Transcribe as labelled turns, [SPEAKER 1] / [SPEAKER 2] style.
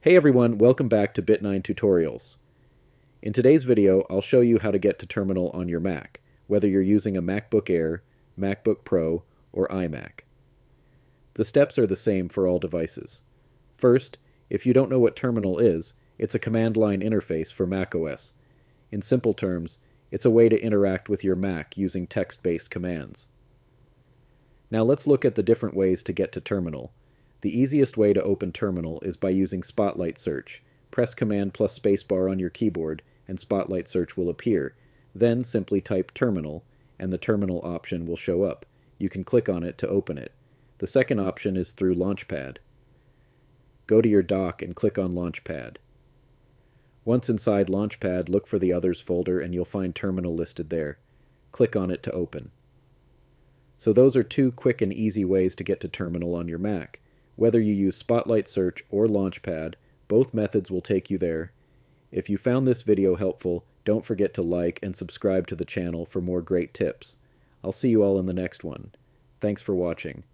[SPEAKER 1] Hey everyone, welcome back to Bit9 Tutorials. In today's video, I'll show you how to get to Terminal on your Mac, whether you're using a MacBook Air, MacBook Pro, or iMac. The steps are the same for all devices. First, if you don't know what Terminal is, it's a command line interface for macOS. In simple terms, it's a way to interact with your Mac using text-based commands. Now let's look at the different ways to get to Terminal. The easiest way to open Terminal is by using Spotlight Search. Press Command plus Spacebar on your keyboard and Spotlight Search will appear. Then simply type Terminal, and the Terminal option will show up. You can click on it to open it. The second option is through Launchpad. Go to your dock and click on Launchpad. Once inside Launchpad, look for the Others folder and you'll find Terminal listed there. Click on it to open. So those are two quick and easy ways to get to Terminal on your Mac. Whether you use Spotlight Search or Launchpad, both methods will take you there. If you found this video helpful, don't forget to like and subscribe to the channel for more great tips. I'll see you all in the next one. Thanks for watching.